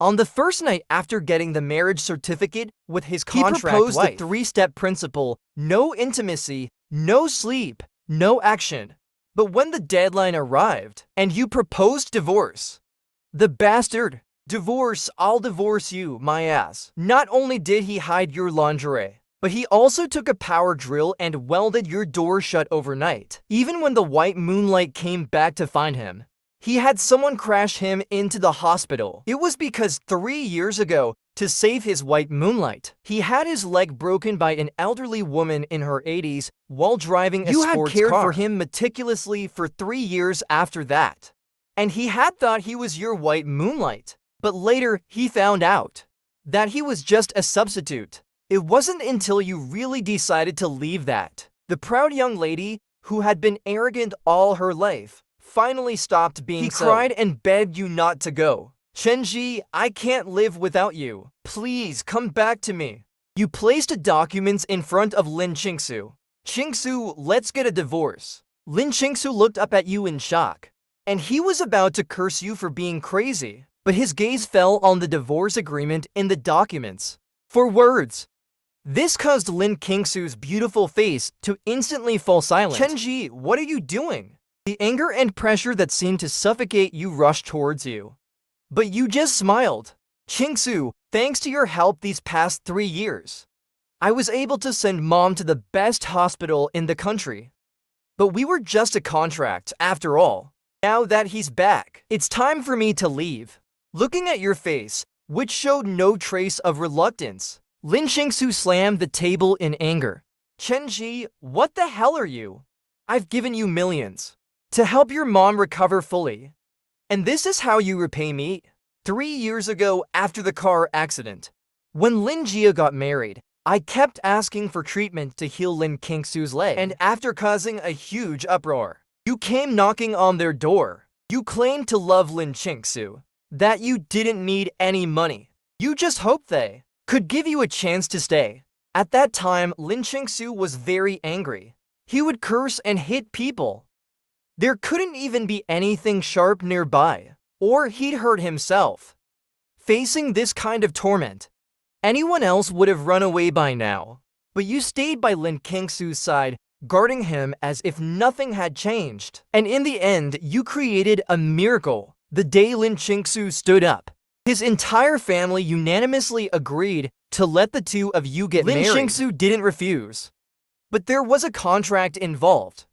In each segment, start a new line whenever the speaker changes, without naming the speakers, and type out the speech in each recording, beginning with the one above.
On the first night after getting the marriage certificate with his contract wife, he proposed the three-step principle: no intimacy, no sleep, no action. But when the deadline arrived, and you proposed divorce, the bastard, divorce, I'll divorce you, my ass. Not only did he hide your lingerie, but he also took a power drill and welded your door shut overnight. Even when the white moonlight came back to find him, he had someone crash him into the hospital. It was because 3 years ago, to save his white moonlight, he had his leg broken by an elderly woman in her 80s while driving a sports car. You had cared for him meticulously for 3 years after that, and he had thought he was your white moonlight. But later, he found out that he was just a substitute. It wasn't until you really decided to leave that the proud young lady who had been arrogant all her life finally stopped being so. He cried and begged you not to go. Chenji, I can't live without you. Please come back to me. You placed documents in front of Lin Qingsu. Qingsu, let's get a divorce. Lin Qingsu looked up at you in shock, and he was about to curse you for being crazy. But his gaze fell on the divorce agreement in the documents. 4 words. This caused Lin Qingsu's beautiful face to instantly fall silent. Chenji, what are you doing? The anger and pressure that seemed to suffocate you rushed towards you. But you just smiled. Qingsu, thanks to your help these past 3 years, I was able to send mom to the best hospital in the country. But we were just a contract, after all. Now that he's back, it's time for me to leave. Looking at your face, which showed no trace of reluctance, Lin Qingsu slammed the table in anger. Chenji, what the hell are you? I've given you millions to help your mom recover fully. And this is how you repay me? 3 years ago, after the car accident, when Lin Jia got married, I kept asking for treatment to heal Lin Qingsu's leg. And after causing a huge uproar, you came knocking on their door. You claimed to love Lin Qingsu, that you didn't need any money. You just hoped they could give you a chance to stay. At that time, Lin Qingsu was very angry. He would curse and hit people. There couldn't even be anything sharp nearby, or he'd hurt himself. Facing this kind of torment, anyone else would have run away by now. But you stayed by Lin Qingsu's side, guarding him as if nothing had changed. And in the end, you created a miracle. The day Lin Qingsu stood up, his entire family unanimously agreed to let the two of you get married. Lin Qingsu didn't refuse, but there was a contract involved.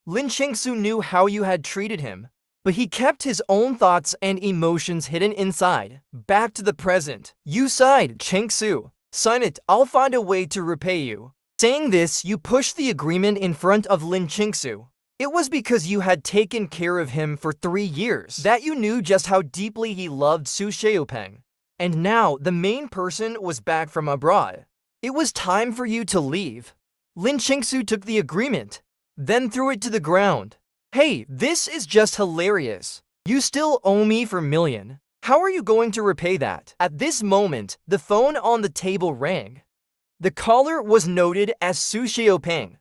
Lin Qingsu knew how you had treated him, but he kept his own thoughts and emotions hidden inside. Back to the present. You sighed, Qingsu. Sign it, I'll find a way to repay you. Saying this, you pushed the agreement in front of Lin Qingsu. It was because you had taken care of him for 3 years that you knew just how deeply he loved Su Xiaopeng. And now, the main person was back from abroad. It was time for you to leave. Lin Qingsu took the agreement, then threw it to the ground. Hey, this is just hilarious. You still owe me for million. How are you going to repay that? At this moment, the phone on the table rang. The caller was noted as Su Xiaopeng.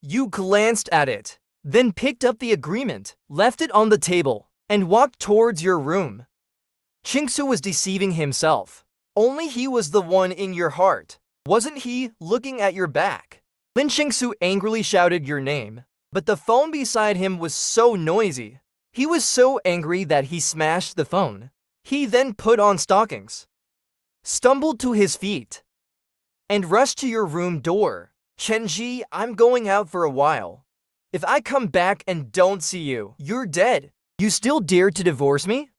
You glanced at it, then picked up the agreement, left it on the table, and walked towards your room. Qingsu was deceiving himself. Only he was the one in your heart. Wasn't he looking at your back? Lin Qingsu angrily shouted your name, but the phone beside him was so noisy. He was so angry that he smashed the phone. He then put on stockings, stumbled to his feet, and rushed to your room door. Chenji, I'm going out for a while. If I come back and don't see you, you're dead. You still dare to divorce me?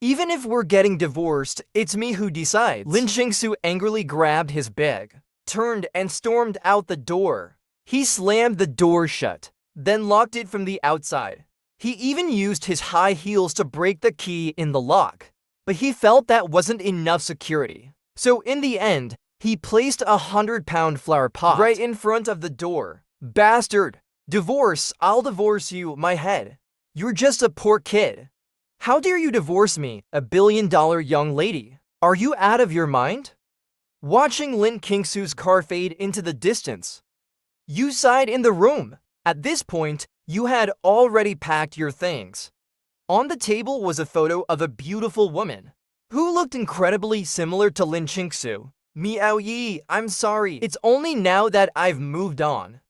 Even if we're getting divorced, it's me who decides. Lin Qingsu angrily grabbed his bag, turned and stormed out the door. He slammed the door shut, then locked it from the outside. He even used his high heels to break the key in the lock. But he felt that wasn't enough security. So in the end, he placed a 100-pound flower pot right in front of the door. Bastard! Divorce, I'll divorce you, my head. You're just a poor kid. How dare you divorce me, a billion-dollar young lady? Are you out of your mind? Watching Lin Qingsu's car fade into the distance, you sighed in the room. At this point, you had already packed your things. On the table was a photo of a beautiful woman. who looked incredibly similar to Lin Qingsu. Miao Yi, I'm sorry. It's only now that I've moved on.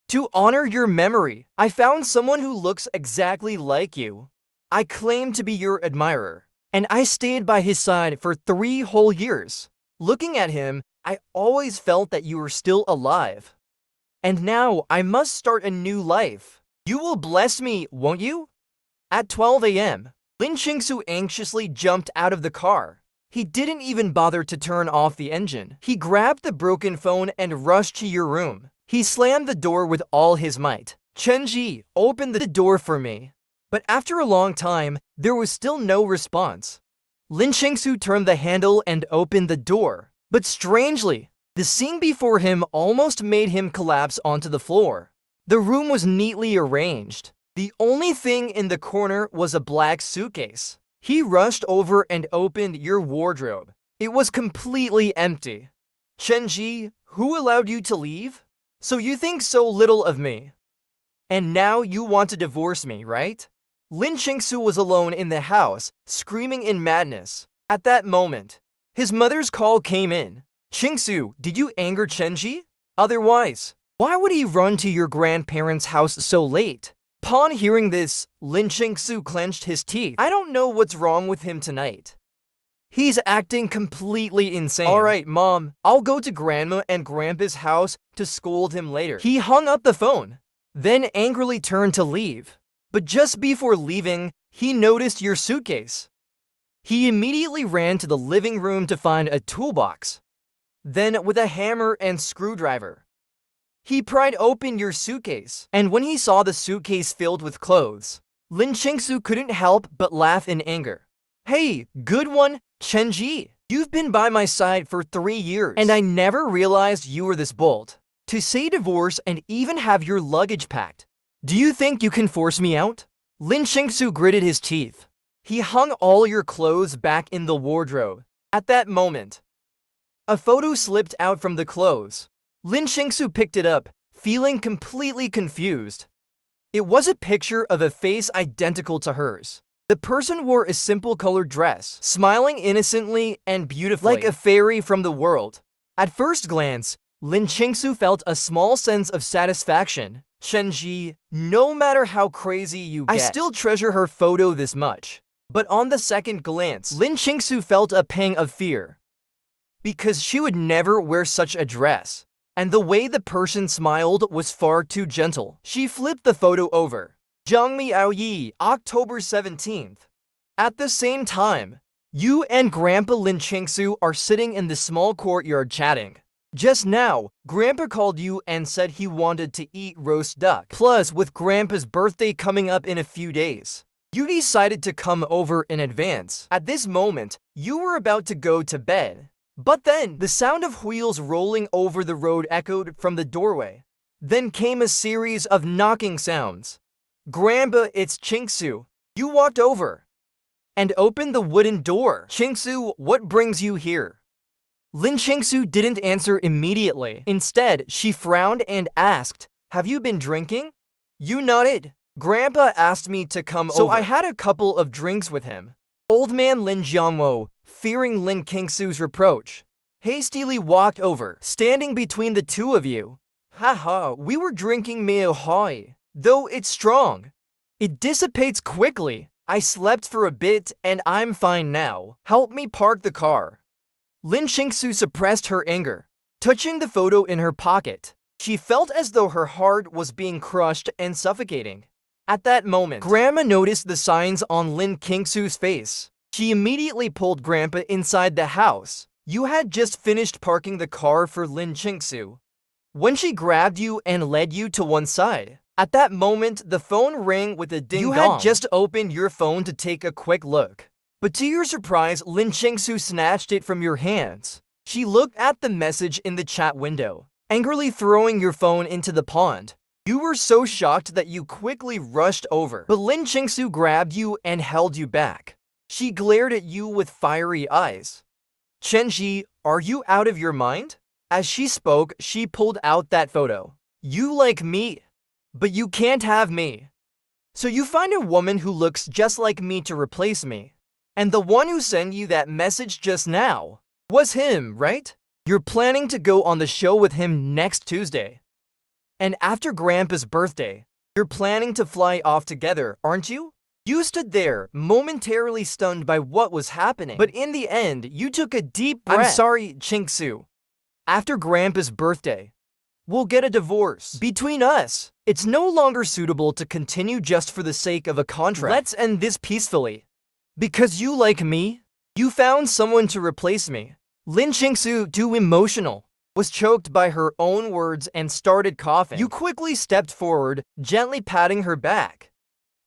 To honor your memory, I found someone who looks exactly like you. I claim to be your admirer, and I stayed by his side for 3 whole years. Looking at him, I always felt that you were still alive. And now I must start a new life. You will bless me, won't you? At 12 a.m., Lin Qingsu anxiously jumped out of the car. He didn't even bother to turn off the engine. He grabbed the broken phone and rushed to your room. He slammed the door with all his might. Chenji, open the door for me. But after a long time, there was still no response. Lin Qingsu turned the handle and opened the door. But strangely, the scene before him almost made him collapse onto the floor. The room was neatly arranged. The only thing in the corner was a black suitcase. He rushed over and opened your wardrobe. It was completely empty. Chenji, who allowed you to leave? So you think so little of me. And now you want to divorce me, right? Lin Qingsu was alone in the house, screaming in madness. At that moment, his mother's call came in. Qingsu, did you anger Chenji? Otherwise, why would he run to your grandparents' house so late? Upon hearing this, Lin Qingsu clenched his teeth. I don't know what's wrong with him tonight. He's acting completely insane. Alright, Mom, I'll go to Grandma and Grandpa's house to scold him later. He hung up the phone, then angrily turned to leave. But just before leaving, he noticed your suitcase. He immediately ran to the living room to find a toolbox. Then, with a hammer and screwdriver, he pried open your suitcase, and when he saw the suitcase filled with clothes, Lin Qingsu couldn't help but laugh in anger. Hey, good one, Chenji. You've been by my side for 3 years, and I never realized you were this bold. To say divorce and even have your luggage packed. Do you think you can force me out? Lin Qingsu gritted his teeth. He hung all your clothes back in the wardrobe. At that moment, a photo slipped out from the clothes. Lin Qingsu picked it up, feeling completely confused. It was a picture of a face identical to hers. The person wore a simple colored dress, smiling innocently and beautifully, like a fairy from the world. At first glance, Lin Qingsu felt a small sense of satisfaction. Chenji, no matter how crazy you get, I still treasure her photo this much. But on the second glance, Lin Qingsu felt a pang of fear. Because she would never wear such a dress. And the way the person smiled was far too gentle. She flipped the photo over. Zhang Miaoyi, October 17th. At the same time, you and Grandpa Lin Qingsu are sitting in the small courtyard chatting. Just now, Grandpa called you and said he wanted to eat roast duck. Plus, with Grandpa's birthday coming up in a few days, you decided to come over in advance. At this moment, you were about to go to bed. But then, the sound of wheels rolling over the road echoed from the doorway. Then came a series of knocking sounds. Grandpa, it's Qingsu. You walked over and opened the wooden door. Qingsu, what brings you here? Lin Qingsu didn't answer immediately. Instead, she frowned and asked, have you been drinking? You nodded. Grandpa asked me to come over. So I had a couple of drinks with him. Old man Lin Jiangwo, fearing Lin Qingsu's reproach, hastily walked over, standing between the two of you. Haha, we were drinking Miaohoi, though it's strong. It dissipates quickly. I slept for a bit and I'm fine now. Help me park the car. Lin Qingsu suppressed her anger, touching the photo in her pocket. She felt as though her heart was being crushed and suffocating. At that moment, Grandma noticed the signs on Lin Qingsu's face. She immediately pulled Grandpa inside the house. You had just finished parking the car for Lin Qingsu when she grabbed you and led you to one side. At that moment, the phone rang with a ding-dong. You had just opened your phone to take a quick look. But to your surprise, Lin Qingsu snatched it from your hands. She looked at the message in the chat window, angrily throwing your phone into the pond. You were so shocked that you quickly rushed over. But Lin Qingsu grabbed you and held you back. She glared at you with fiery eyes. Chenji, are you out of your mind? As she spoke, she pulled out that photo. You like me, but you can't have me. So you find a woman who looks just like me to replace me. And the one who sent you that message just now was him, right? You're planning to go on the show with him next Tuesday. And after Grandpa's birthday, you're planning to fly off together, aren't you? You stood there, momentarily stunned by what was happening. But in the end, you took a deep breath. I'm sorry, Ching-Su. After Grandpa's birthday, we'll get a divorce. Between us, it's no longer suitable to continue just for the sake of a contract. Let's end this peacefully. Because you like me, you found someone to replace me. Lin Ching-Su, too emotional, was choked by her own words and started coughing. You quickly stepped forward, gently patting her back.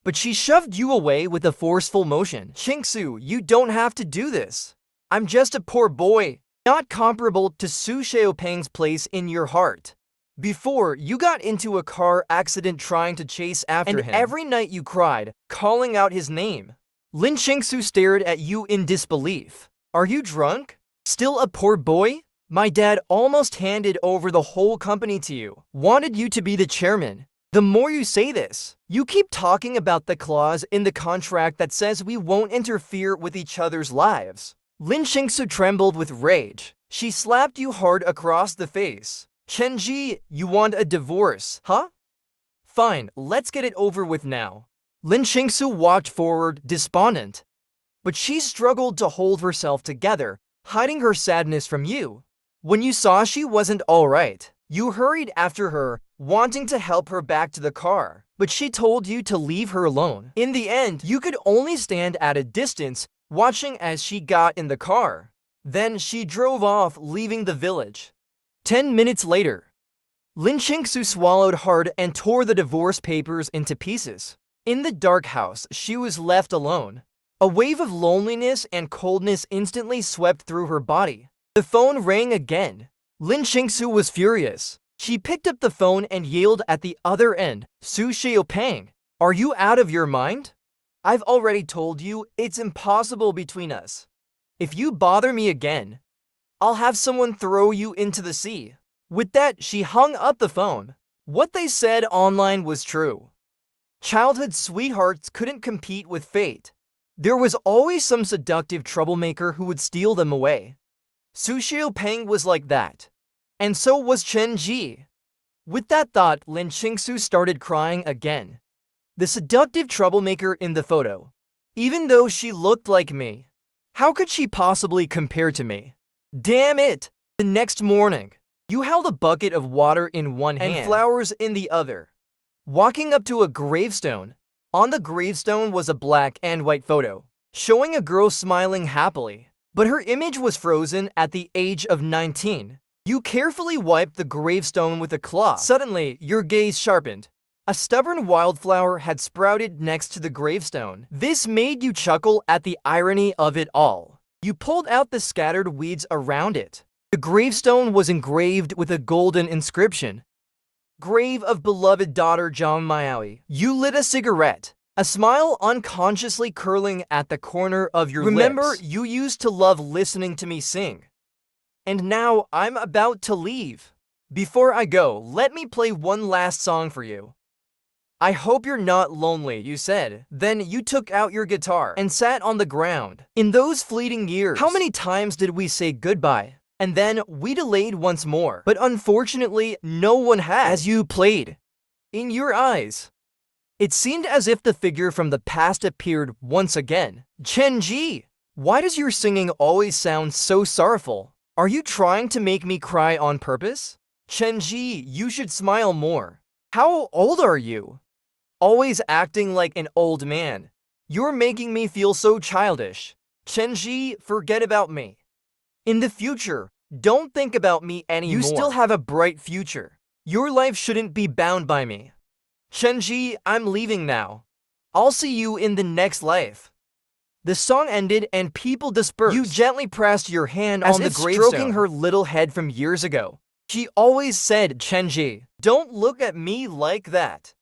But she shoved you away with a forceful motion. Ching-Su, you don't have to do this. I'm just a poor boy, not comparable to Su Xiaopeng's place in your heart. Before, you got into a car accident trying to chase after him. And every night you cried, calling out his name. Lin Ching-Su stared at you in disbelief. Are you drunk? Still a poor boy? My dad almost handed over the whole company to you. Wanted you to be the chairman. The more you say this, you keep talking about the clause in the contract that says we won't interfere with each other's lives. Lin Ching-Su trembled with rage. She slapped you hard across the face. Chen-Ji, you want a divorce, huh? Fine, let's get it over with now. Lin Ching-Su walked forward, despondent. But she struggled to hold herself together, hiding her sadness from you. When you saw she wasn't all right, you hurried after her, wanting to help her back to the car, but she told you to leave her alone. In the end, you could only stand at a distance, watching as she got in the car. Then she drove off, leaving the village. 10 minutes later, Lin Ching-Su swallowed hard and tore the divorce papers into pieces. In the dark house, she was left alone. A wave of loneliness and coldness instantly swept through her body. The phone rang again. Lin Ching-Su was furious. She picked up the phone and yelled at the other end, Su Xiaopeng, are you out of your mind? I've already told you it's impossible between us. If you bother me again, I'll have someone throw you into the sea. With that, she hung up the phone. What they said online was true. Childhood sweethearts couldn't compete with fate. There was always some seductive troublemaker who would steal them away. Su Xiaopeng was like that. And so was Chen-Ji. With that thought, Lin Ching-Su started crying again. The seductive troublemaker in the photo. Even though she looked like me, how could she possibly compare to me? Damn it! The next morning, you held a bucket of water in one hand and flowers in the other. Walking up to a gravestone, on the gravestone was a black and white photo, showing a girl smiling happily, but her image was frozen at the age of 19. You carefully wiped the gravestone with a cloth. Suddenly, your gaze sharpened. A stubborn wildflower had sprouted next to the gravestone. This made you chuckle at the irony of it all. You pulled out the scattered weeds around it. The gravestone was engraved with a golden inscription. Grave of beloved daughter Zhang Miaoyi. You lit a cigarette, a smile unconsciously curling at the corner of your lips. Remember, you used to love listening to me sing. And now I'm about to leave. Before I go, let me play one last song for you. I hope you're not lonely, you said. Then you took out your guitar and sat on the ground. In those fleeting years, how many times did we say goodbye? And then we delayed once more. But unfortunately, no one had. As you played, in your eyes, it seemed as if the figure from the past appeared once again. Chen-Ji, why does your singing always sound so sorrowful? Are you trying to make me cry on purpose? Chen-Ji, you should smile more. How old are you? Always acting like an old man. You're making me feel so childish. Chen-Ji, forget about me. In the future, don't think about me anymore. You still have a bright future. Your life shouldn't be bound by me. Chen-Ji, I'm leaving now. I'll see you in the next life. The song ended and people dispersed. You gently pressed your hand on the gravestone, stroking her little head from years ago. She always said, Chen-Ji, don't look at me like that.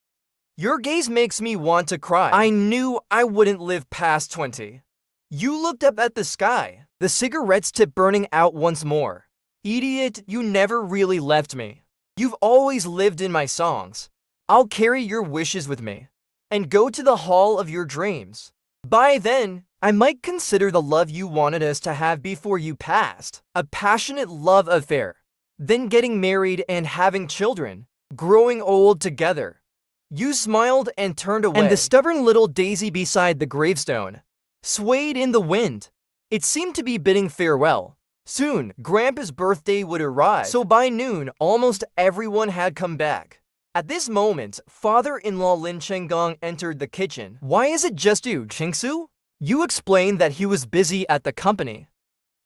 Your gaze makes me want to cry. I knew I wouldn't live past 20. You looked up at the sky, the cigarette's tip burning out once more. Idiot, you never really left me. You've always lived in my songs. I'll carry your wishes with me and go to the hall of your dreams. By then, I might consider the love you wanted us to have before you passed. A passionate love affair. Then getting married and having children. Growing old together. You smiled and turned away. And the stubborn little daisy beside the gravestone swayed in the wind. It seemed to be bidding farewell. Soon, Grandpa's birthday would arrive. So by noon, almost everyone had come back. At this moment, father-in-law Lin Chenggong entered the kitchen. Why is it just you, Chingsu? You explained that he was busy at the company,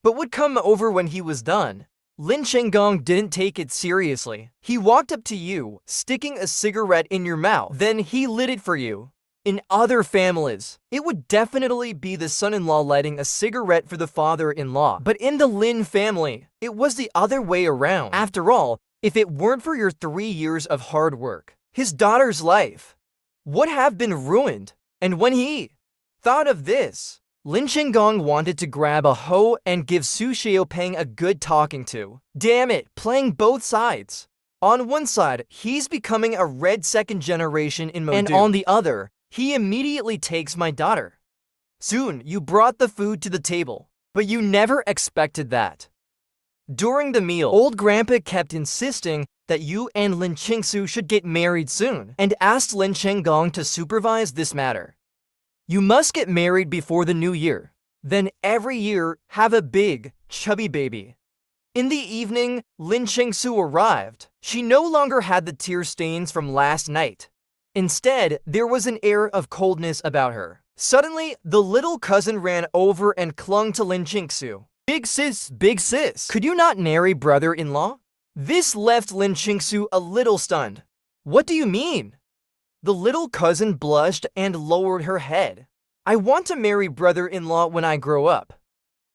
but would come over when he was done. Lin Chenggong didn't take it seriously. He walked up to you, sticking a cigarette in your mouth. Then he lit it for you. In other families, it would definitely be the son-in-law lighting a cigarette for the father-in-law. But in the Lin family, it was the other way around. After all, if it weren't for your 3 years of hard work, his daughter's life would have been ruined. And when he thought of this, Lin Chenggong wanted to grab a hoe and give Su Xiaopeng a good talking to. Damn it, playing both sides. On one side, he's becoming a red second generation in Modu. And on the other, he immediately takes my daughter. Soon, you brought the food to the table, but you never expected that. During the meal, old grandpa kept insisting that you and Lin Qingsu should get married soon, and asked Lin Chenggong to supervise this matter. You must get married before the new year. Then every year, have a big, chubby baby. In the evening, Lin Qingsu arrived. She no longer had the tear stains from last night. Instead, there was an air of coldness about her. Suddenly, the little cousin ran over and clung to Lin Qingsu. Big sis, could you not marry brother-in-law? This left Lin Qingsu a little stunned. What do you mean? The little cousin blushed and lowered her head. I want to marry brother-in-law when I grow up.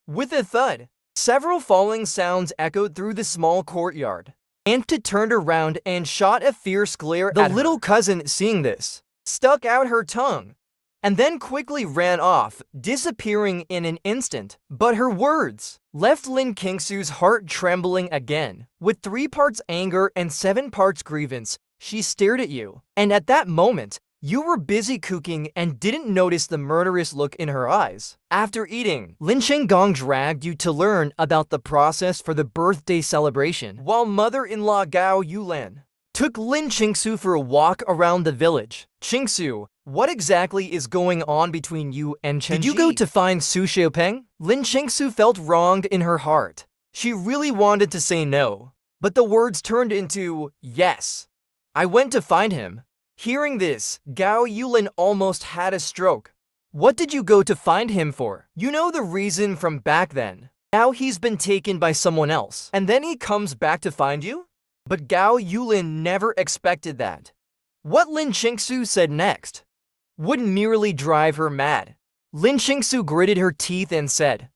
With a thud, several falling sounds echoed through the small courtyard. Auntie turned around and shot a fierce glare at her. The little cousin, seeing this, stuck out her tongue, and then quickly ran off, disappearing in an instant. But her words left Lin Qingsu's heart trembling again. With 3 parts anger and 7 parts grievance, she stared at you. And at that moment, you were busy cooking and didn't notice the murderous look in her eyes. After eating, Lin Chenggong dragged you to learn about the process for the birthday celebration, while mother-in-law Gao Yulan took Lin Qingsu for a walk around the village. Qingsu, what exactly is going on between you and Chen Did you go to find Su Xiaopeng? Lin Qingsu felt wronged in her heart. She really wanted to say no, but the words turned into yes. I went to find him. Hearing this, Gao Yulan almost had a stroke. What did you go to find him for? You know the reason from back then. Now he's been taken by someone else, and then he comes back to find you? But Gao Yulan never expected that. What Lin Qingsu said next would merely drive her mad. Lin Qingsu gritted her teeth and said,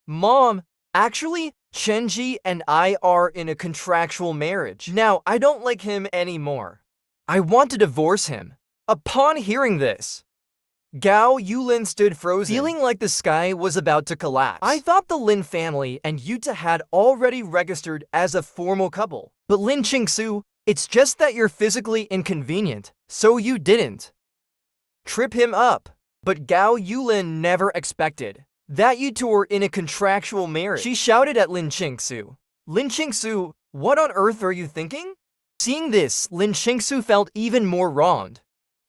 Mom, actually, Chenji and I are in a contractual marriage. Now, I don't like him anymore. I want to divorce him. Upon hearing this, Gao Yulan stood frozen, feeling like the sky was about to collapse. I thought the Lin family and Yuta had already registered as a formal couple. But Lin Qingsu, it's just that you're physically inconvenient, so you didn't trip him up. But Gao Yulan never expected that you two were in a contractual marriage. She shouted at Lin Qingsu. Lin Qingsu, what on earth are you thinking? Seeing this, Lin Qingsu felt even more wronged.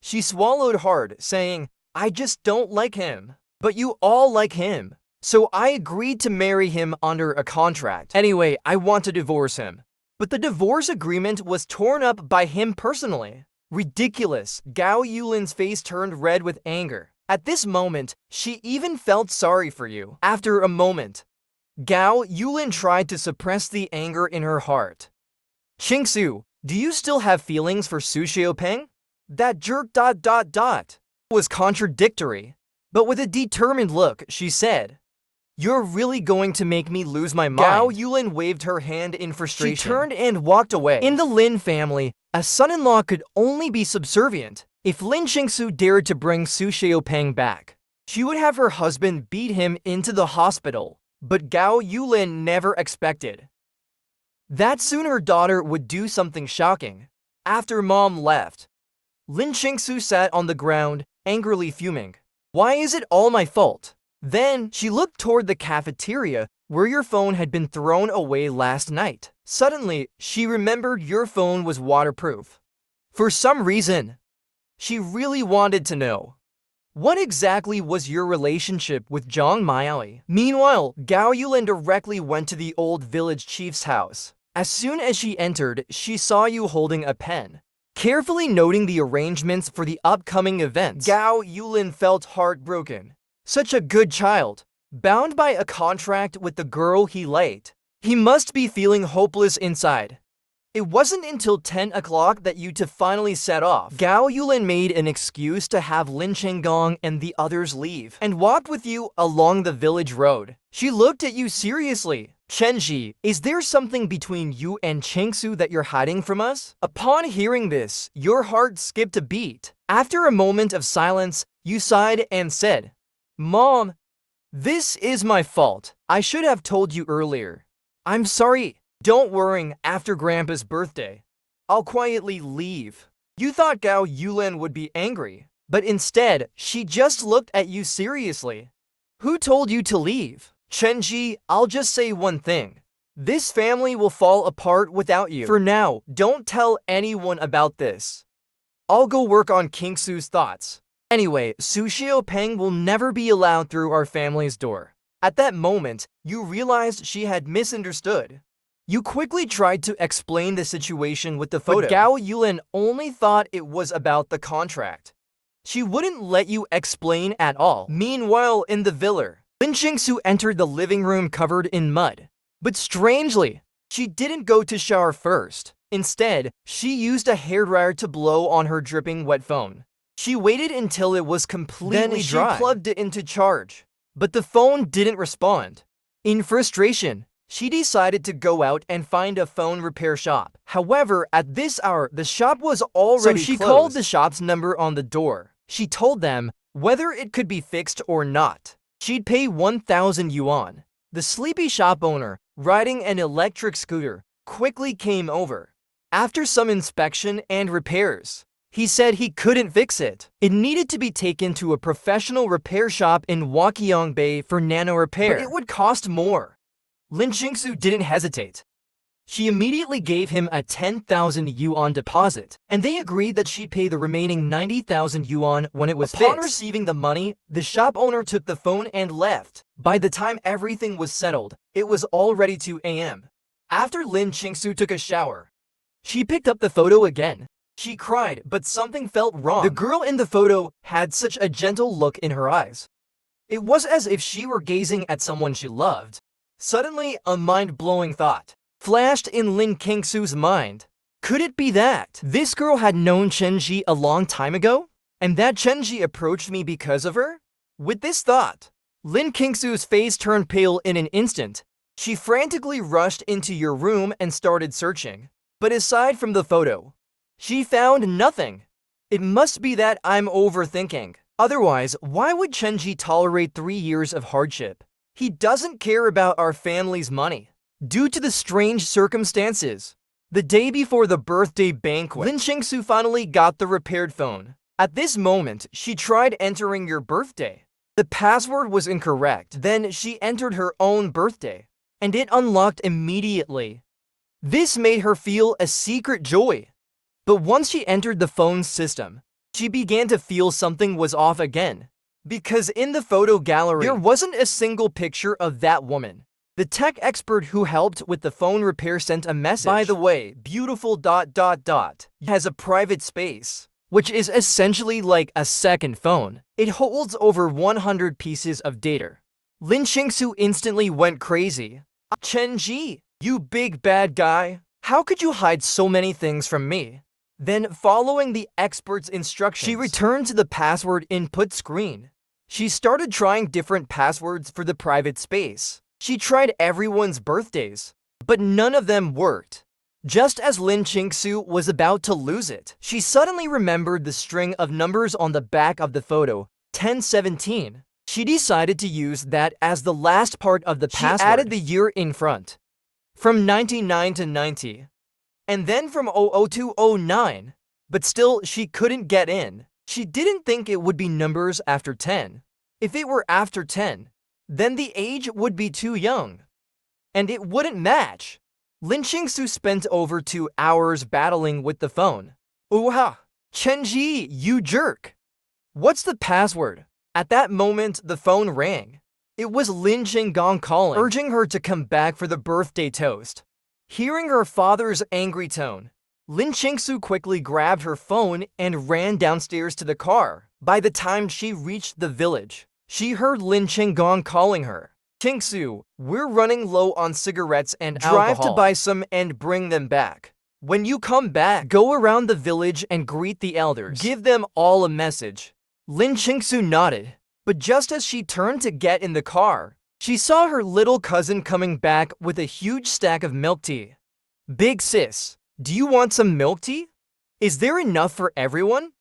She swallowed hard, saying, I just don't like him. But you all like him. So I agreed to marry him under a contract. Anyway, I want to divorce him. But the divorce agreement was torn up by him personally. Ridiculous. Gao Yulin's face turned red with anger. At this moment, she even felt sorry for you. After a moment, Gao Yulin tried to suppress the anger in her heart. Qingsu, do you still have feelings for Su Xiaopeng? That jerk ... was contradictory. But with a determined look, she said, You're really going to make me lose my mind. Gao Yulin waved her hand in frustration. She turned and walked away. In the Lin family, a son-in-law could only be subservient. If Lin Qingsu dared to bring Su Xiaopeng back, she would have her husband beat him into the hospital. But Gao Yulin never expected that soon her daughter would do something shocking. After mom left, Lin Qingsu sat on the ground, angrily fuming. Why is it all my fault? Then she looked toward the cafeteria where your phone had been thrown away last night. Suddenly, she remembered your phone was waterproof. For some reason, she really wanted to know, what exactly was your relationship with Zhang Miaoli? Meanwhile, Gao Yulin directly went to the old village chief's house. As soon as she entered, she saw you holding a pen. Carefully noting the arrangements for the upcoming events, Gao Yulin felt heartbroken. Such a good child, bound by a contract with the girl he liked. He must be feeling hopeless inside. It wasn't until 10 o'clock that you two finally set off. Gao Yulin made an excuse to have Lin Chenggong and the others leave and walked with you along the village road. She looked at you seriously. Chenji, is there something between you and Chengsu that you're hiding from us? Upon hearing this, your heart skipped a beat. After a moment of silence, you sighed and said, Mom, this is my fault. I should have told you earlier. I'm sorry. Don't worry, after Grandpa's birthday, I'll quietly leave. You thought Gao Yulin would be angry, but instead, she just looked at you seriously. Who told you to leave? Chenji, I'll just say one thing. This family will fall apart without you. For now, don't tell anyone about this. I'll go work on Kingsu's thoughts. Anyway, Su Xiaopeng will never be allowed through our family's door. At that moment, you realized she had misunderstood. You quickly tried to explain the situation with the photo, but Gao Yulin only thought it was about the contract. She wouldn't let you explain at all. Meanwhile, in the villa, Lin Qingsu entered the living room covered in mud. But strangely, she didn't go to shower first. Instead, she used a hairdryer to blow on her dripping wet phone. She waited until it was completely dry. Then she plugged it into charge. But the phone didn't respond. In frustration, she decided to go out and find a phone repair shop. However, at this hour, the shop was already closed. So she called the shop's number on the door. She told them whether it could be fixed or not. She'd pay 1,000 yuan. The sleepy shop owner, riding an electric scooter, quickly came over. After some inspection and repairs, he said he couldn't fix it. It needed to be taken to a professional repair shop in Waqiang Bay for nano repair, but it would cost more. Lin Qingsu didn't hesitate. She immediately gave him a 10,000 yuan deposit, and they agreed that she'd pay the remaining 90,000 yuan when it was fixed. Upon receiving the money, the shop owner took the phone and left. By the time everything was settled, it was already 2 a.m. After Lin Qingsu took a shower, she picked up the photo again. She cried, but something felt wrong. The girl in the photo had such a gentle look in her eyes. It was as if she were gazing at someone she loved. Suddenly, a mind-blowing thought flashed in Lin Qingsu's mind. Could it be that this girl had known Chenji a long time ago? And that Chenji approached me because of her? With this thought, Lin Qingsu's face turned pale in an instant. She frantically rushed into your room and started searching. But aside from the photo, she found nothing. It must be that I'm overthinking. Otherwise, why would Chenji tolerate 3 years of hardship? He doesn't care about our family's money. Due to the strange circumstances, the day before the birthday banquet, Lin Qingsu finally got the repaired phone. At this moment, she tried entering your birthday. The password was incorrect. Then she entered her own birthday, and it unlocked immediately. This made her feel a secret joy. But once she entered the phone's system, she began to feel something was off again. Because in the photo gallery, there wasn't a single picture of that woman. The tech expert who helped with the phone repair sent a message. By the way, beautiful ... has a private space, which is essentially like a second phone. It holds over 100 pieces of data. Lin Qingsu instantly went crazy. Chenji, you big bad guy. How could you hide so many things from me? Then, following the expert's instructions, she returned to the password input screen. She started trying different passwords for the private space. She tried everyone's birthdays, but none of them worked. Just as Lin Qingsu was about to lose it, she suddenly remembered the string of numbers on the back of the photo, 1017. She decided to use that as the last part of the password. She added the year in front, from 99 to 90. And then from 00 to 09, but still she couldn't get in. She didn't think it would be numbers after 10. If it were after 10, then the age would be too young. And it wouldn't match. Lin Qingsu spent over 2 hours battling with the phone. Ooh-ha! Chenji, you jerk! What's the password? At that moment, the phone rang. It was Lin Qinggong calling, urging her to come back for the birthday toast. Hearing her father's angry tone, Lin Qingsu quickly grabbed her phone and ran downstairs to the car. By the time she reached the village, she heard Lin Qinggong calling her. Qingsu, we're running low on cigarettes and alcohol. Drive to buy some and bring them back. When you come back, go around the village and greet the elders. Give them all a message. Lin Qingsu nodded, but just as she turned to get in the car, she saw her little cousin coming back with a huge stack of milk tea. Big sis, do you want some milk tea? Is there enough for everyone?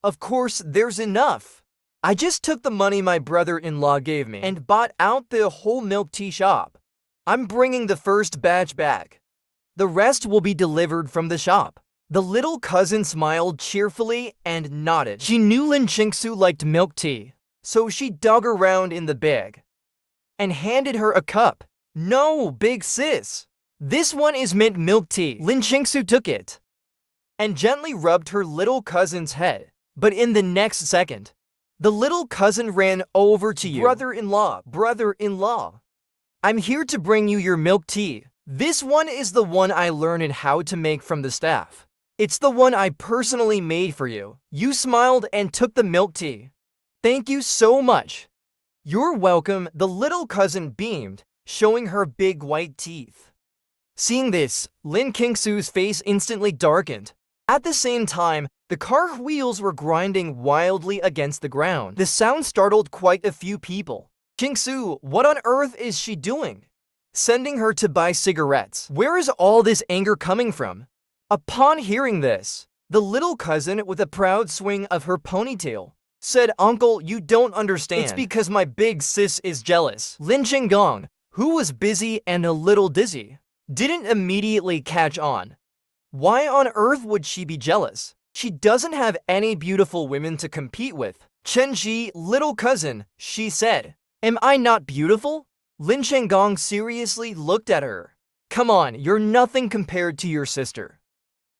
Of course, there's enough. I just took the money my brother-in-law gave me and bought out the whole milk tea shop. I'm bringing the first batch back. The rest will be delivered from the shop. The little cousin smiled cheerfully and nodded. She knew Lin Qingsu liked milk tea, so she dug around in the bag and handed her a cup. No, big sis. This one is mint milk tea. Lin Qingsu took it and gently rubbed her little cousin's head. But in the next second, the little cousin ran over to you. Brother-in-law. I'm here to bring you your milk tea. This one is the one I learned how to make from the staff. It's the one I personally made for you. You smiled and took the milk tea. Thank you so much. You're welcome, the little cousin beamed, showing her big white teeth. Seeing this, Lin Qingsu's face instantly darkened. At the same time, the car wheels were grinding wildly against the ground. The sound startled quite a few people. Qingsu, what on earth is she doing? Sending her to buy cigarettes. Where is all this anger coming from? Upon hearing this, the little cousin, with a proud swing of her ponytail, said, Uncle, you don't understand. It's because my big sis is jealous. Lin Qinggong, who was busy and a little dizzy, didn't immediately catch on. Why on earth would she be jealous? She doesn't have any beautiful women to compete with. Chenji, little cousin, she said. Am I not beautiful? Lin Qinggong seriously looked at her. Come on, you're nothing compared to your sister.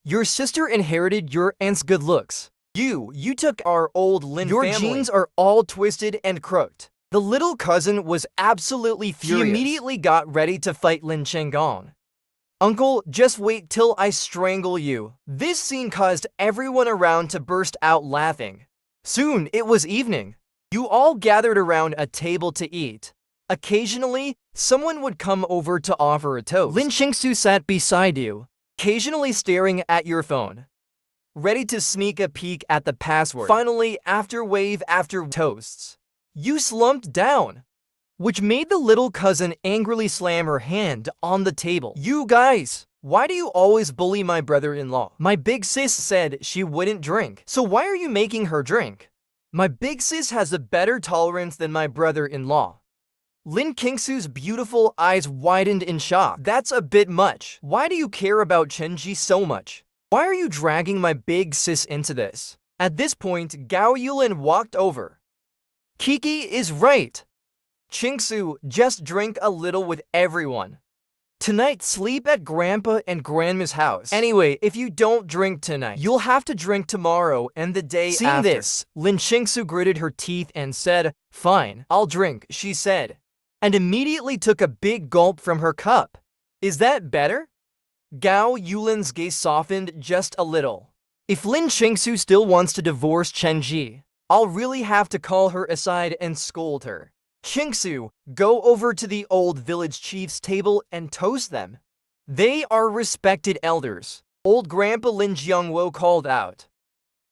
Your sister inherited your aunt's good looks. You took our old Lin family. Your genes are all twisted and crooked. The little cousin was absolutely furious. He immediately got ready to fight Lin Qinggong. Uncle, just wait till I strangle you. This scene caused everyone around to burst out laughing. Soon, it was evening. You all gathered around a table to eat. Occasionally, someone would come over to offer a toast. Lin Qingsu sat beside you, occasionally staring at your phone, ready to sneak a peek at the password. Finally, after wave after toasts, you slumped down, which made the little cousin angrily slam her hand on the table. You guys, why do you always bully my brother-in-law? My big sis said she wouldn't drink, so why are you making her drink? My big sis has a better tolerance than my brother-in-law. Lin Qingsu's beautiful eyes widened in shock. That's a bit much. Why do you care about Chenji so much? Why are you dragging my big sis into this? At this point, Gao Yulin walked over. Kiki is right. Qingsu, just drink a little with everyone. Tonight, sleep at Grandpa and Grandma's house. Anyway, if you don't drink tonight, you'll have to drink tomorrow and the day after. Seeing this, Lin Qingsu gritted her teeth and said, Fine, I'll drink, she said, and immediately took a big gulp from her cup. Is that better? Gao Yulin's gaze softened just a little. If Lin Qingsu still wants to divorce Chenji, I'll really have to call her aside and scold her. Qingsu, go over to the old village chief's table and toast them. They are respected elders. Old Grandpa Lin Jiangwo called out.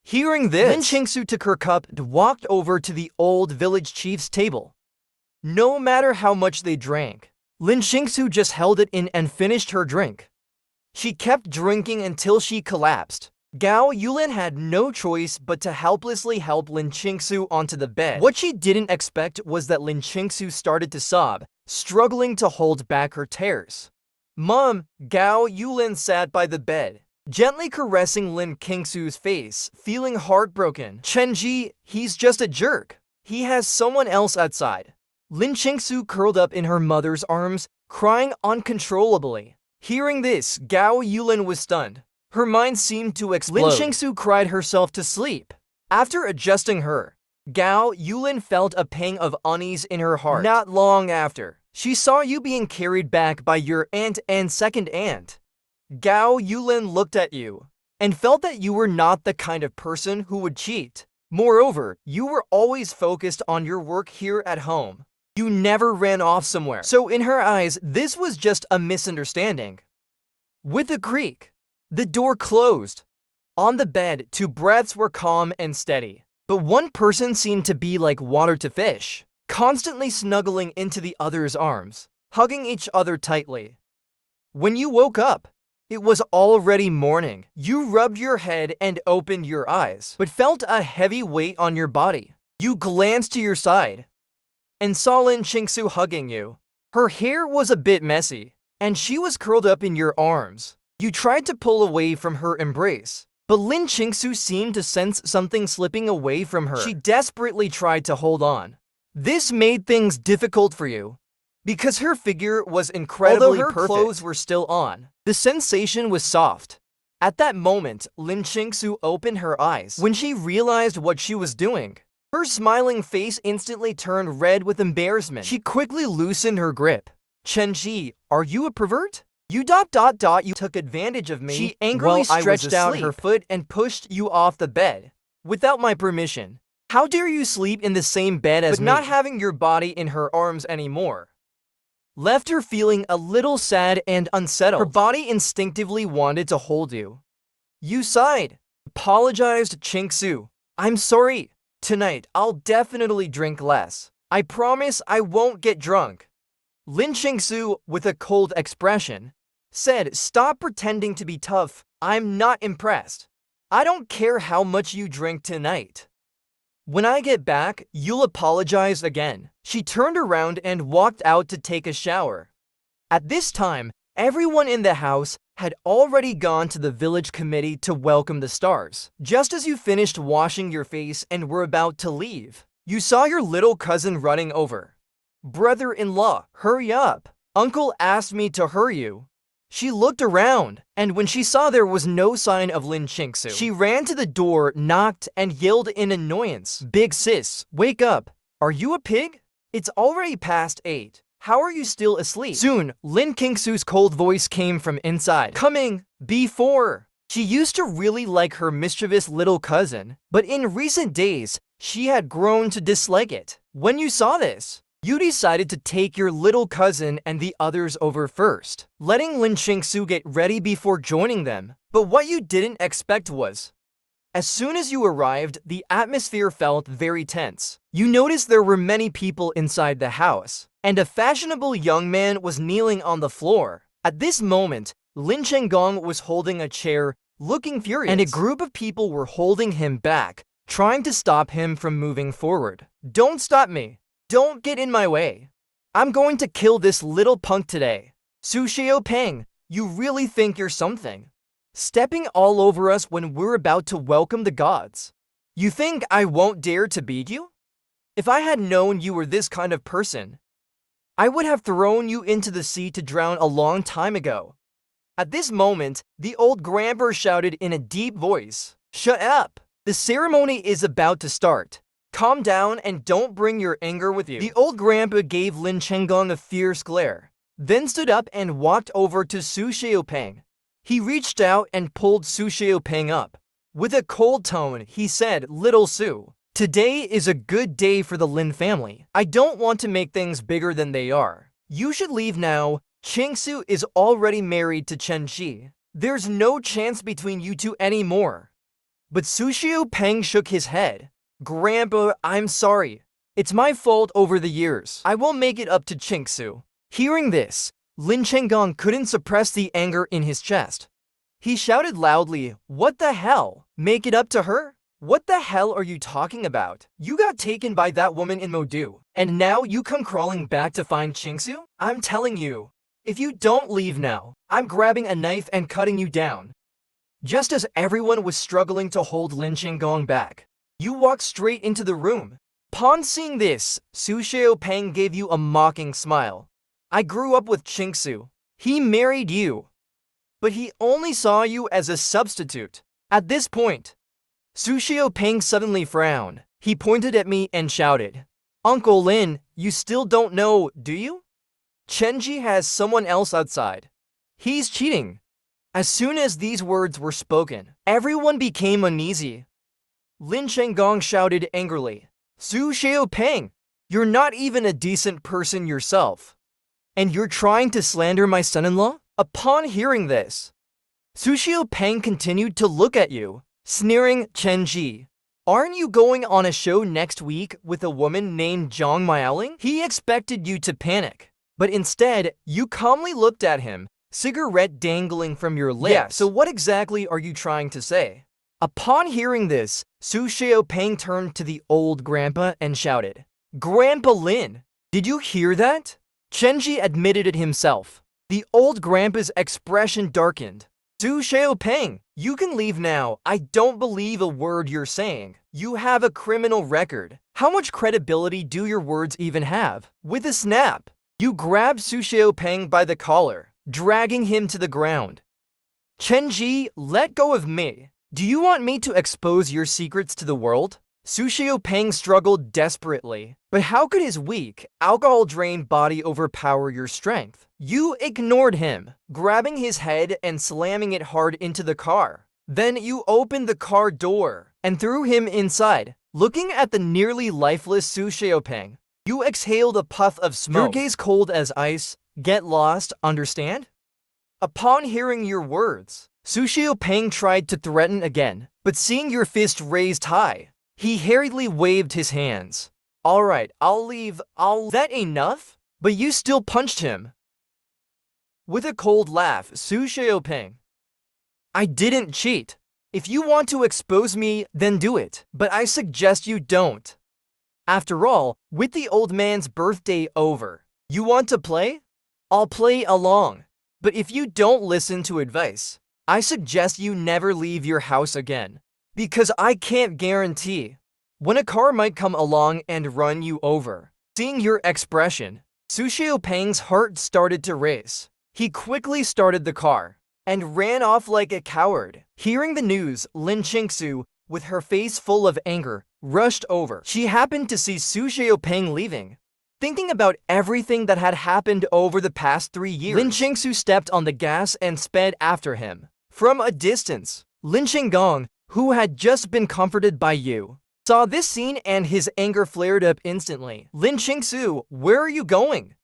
Hearing this, Lin Qingsu took her cup and walked over to the old village chief's table. No matter how much they drank, Lin Qingsu just held it in and finished her drink. She kept drinking until she collapsed. Gao Yulin had no choice but to helplessly help Lin Qingsu onto the bed. What she didn't expect was that Lin Qingsu started to sob, struggling to hold back her tears. Mom, Gao Yulin sat by the bed, gently caressing Lin Qingsu's face, feeling heartbroken. Chenji, he's just a jerk. He has someone else outside. Lin Qingsu curled up in her mother's arms, crying uncontrollably. Hearing this, Gao Yulin was stunned. Her mind seemed to explode. Lin Qingsu cried herself to sleep. After adjusting her, Gao Yulin felt a pang of unease in her heart. Not long after, she saw you being carried back by your aunt and second aunt. Gao Yulin looked at you and felt that you were not the kind of person who would cheat. Moreover, you were always focused on your work here at home. You never ran off somewhere. So in her eyes, this was just a misunderstanding. With a creak, the door closed. On the bed, two breaths were calm and steady. But one person seemed to be like water to fish, constantly snuggling into the other's arms, hugging each other tightly. When you woke up, it was already morning. You rubbed your head and opened your eyes, but felt a heavy weight on your body. You glanced to your side and saw Lin Qingsu hugging you. Her hair was a bit messy, and she was curled up in your arms. You tried to pull away from her embrace, but Lin Qingsu seemed to sense something slipping away from her. She desperately tried to hold on. This made things difficult for you, because her figure was incredibly perfect. Although her clothes were still on, the sensation was soft. At that moment, Lin Qingsu opened her eyes when she realized what she was doing. Her smiling face instantly turned red with embarrassment. She quickly loosened her grip. Chenji, are you a pervert? You took advantage of me. She angrily stretched out her foot and pushed you off the bed without my permission. How dare you sleep in the same bed as me? But not having your body in her arms anymore left her feeling a little sad and unsettled. Her body instinctively wanted to hold you. You sighed, apologized Qingsu. I'm sorry. Tonight, I'll definitely drink less. I promise I won't get drunk. Lin Qingsu, with a cold expression, said, stop pretending to be tough. I'm not impressed. I don't care how much you drink tonight. When I get back, you'll apologize again. She turned around and walked out to take a shower. At this time, everyone in the house had already gone to the village committee to welcome the stars. Just as you finished washing your face and were about to leave, you saw your little cousin running over. Brother-in-law, hurry up. Uncle asked me to hurry you. She looked around, and when she saw there was no sign of Lin Qingsu, she ran to the door, knocked, and yelled in annoyance. Big sis, wake up. Are you a pig? It's already past 8. How are you still asleep? Soon, Lin Qingsu's cold voice came from inside. Coming, before. She used to really like her mischievous little cousin, but in recent days, she had grown to dislike it. When you saw this, you decided to take your little cousin and the others over first, letting Lin Qingsu get ready before joining them. But what you didn't expect was, as soon as you arrived, the atmosphere felt very tense. You noticed there were many people inside the house, and a fashionable young man was kneeling on the floor. At this moment, Lin Chenggong was holding a chair, looking furious, and a group of people were holding him back, trying to stop him from moving forward. Don't stop me. Don't get in my way. I'm going to kill this little punk today. Su Xiaopeng, you really think you're something? Stepping all over us when we're about to welcome the gods. You think I won't dare to beat you? If I had known you were this kind of person, I would have thrown you into the sea to drown a long time ago. At this moment, the old grandpa shouted in a deep voice, shut up! The ceremony is about to start. Calm down and don't bring your anger with you. The old grandpa gave Lin Chenggong a fierce glare, then stood up and walked over to Su Xiaopeng. He reached out and pulled Su Xiaopeng up. With a cold tone, he said, Little Su, today is a good day for the Lin family. I don't want to make things bigger than they are. You should leave now. Qingsu is already married to Chen Shi. There's no chance between you two anymore. But Su Xiaopeng shook his head. Grandpa, I'm sorry. It's my fault over the years. I will make it up to Qingsu. Hearing this, Lin Chenggong couldn't suppress the anger in his chest. He shouted loudly, what the hell? Make it up to her? What the hell are you talking about? You got taken by that woman in Modu, and now you come crawling back to find Qingsu? I'm telling you, if you don't leave now, I'm grabbing a knife and cutting you down. Just as everyone was struggling to hold Lin Chenggong back, you walked straight into the room. Upon seeing this, Su Xiaopeng gave you a mocking smile. I grew up with Qingsu. He married you. But he only saw you as a substitute. At this point, Su Xiaopeng suddenly frowned. He pointed at me and shouted, Uncle Lin, you still don't know, do you? Chenji has someone else outside. He's cheating. As soon as these words were spoken, everyone became uneasy. Lin Chenggong shouted angrily, Su Xiaopeng, you're not even a decent person yourself. And you're trying to slander my son-in-law? Upon hearing this, Su Xiaopeng continued to look at you, sneering, Chenji, aren't you going on a show next week with a woman named Zhang Miaoling? He expected you to panic, but instead, you calmly looked at him, cigarette dangling from your lips. Yeah, so what exactly are you trying to say? Upon hearing this, Su Xiaopeng turned to the old grandpa and shouted, Grandpa Lin, did you hear that? Chenji admitted it himself. The old grandpa's expression darkened. Su Xiaopeng, you can leave now. I don't believe a word you're saying. You have a criminal record. How much credibility do your words even have? With a snap, you grabbed Su Xiaopeng by the collar, dragging him to the ground. Chenji, let go of me. Do you want me to expose your secrets to the world? Su Xiaopeng struggled desperately, but how could his weak, alcohol-drained body overpower your strength? You ignored him, grabbing his head and slamming it hard into the car. Then you opened the car door and threw him inside. Looking at the nearly lifeless Su Xiaopeng, you exhaled a puff of smoke. Your gaze cold as ice. Get lost, understand? Upon hearing your words, Su Xiaopeng tried to threaten again, but seeing your fist raised high, he hurriedly waved his hands. Alright, I'll leave. That enough? But you still punched him. With a cold laugh, Su Xiaopeng, I didn't cheat. If you want to expose me, then do it. But I suggest you don't. After all, with the old man's birthday over, you want to play? I'll play along. But if you don't listen to advice, I suggest you never leave your house again. Because I can't guarantee when a car might come along and run you over. Seeing your expression, Su Xiaopeng's heart started to race. He quickly started the car and ran off like a coward. Hearing the news, Lin Qingsu, with her face full of anger, rushed over. She happened to see Su Xiaopeng leaving. Thinking about everything that had happened over the past 3 years, Lin Qingsu stepped on the gas and sped after him. From a distance, Lin Chenggong, who had just been comforted by you, saw this scene and his anger flared up instantly. Lin Qingsu, where are you going?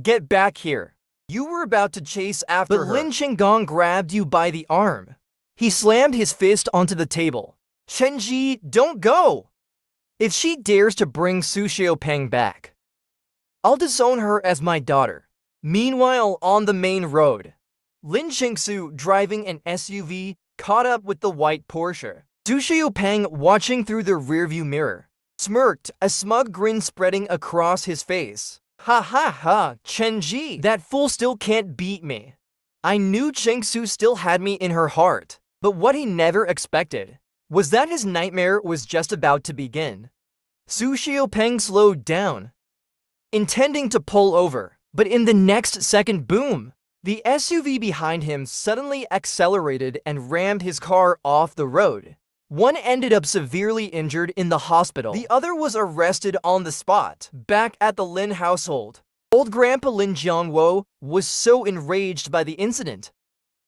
Get back here. You were about to chase after her. But Lin Chenggong grabbed you by the arm. He slammed his fist onto the table. Chenji, don't go! If she dares to bring Su Xiaopeng back, I'll disown her as my daughter. Meanwhile, on the main road, Lin Qingsu, driving an SUV, caught up with the white Porsche. Su Xiaopeng, watching through the rearview mirror, smirked, a smug grin spreading across his face. Ha ha ha, Chenji, that fool still can't beat me. I knew Qingsu still had me in her heart, but what he never expected was that his nightmare was just about to begin. Su Xiaopeng slowed down, intending to pull over, but in the next second, boom! The SUV behind him suddenly accelerated and rammed his car off the road. One ended up severely injured in the hospital. The other was arrested on the spot. Back at the Lin household, old Grandpa Lin Jiangwo was so enraged by the incident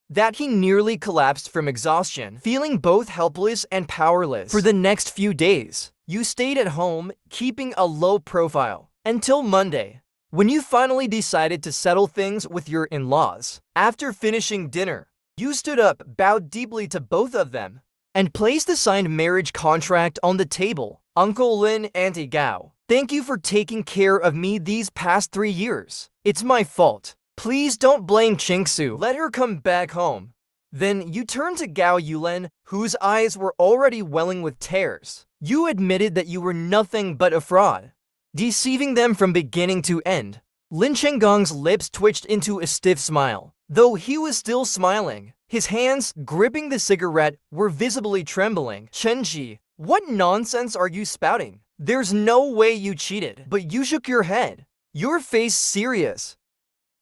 that he nearly collapsed from exhaustion, feeling both helpless and powerless. For the next few days, you stayed at home, keeping a low profile, until Monday, when you finally decided to settle things with your in-laws. After finishing dinner, you stood up, bowed deeply to both of them, and placed the signed marriage contract on the table. Uncle Lin, Auntie Gao, thank you for taking care of me these past 3 years. It's my fault. Please don't blame Qingsu. Let her come back home. Then you turned to Gao Yulen, whose eyes were already welling with tears. You admitted that you were nothing but a fraud, deceiving them from beginning to end. Lin Chenggong's lips twitched into a stiff smile. Though he was still smiling, his hands, gripping the cigarette, were visibly trembling. Chenji, what nonsense are you spouting? There's no way you cheated. But you shook your head. Your face serious.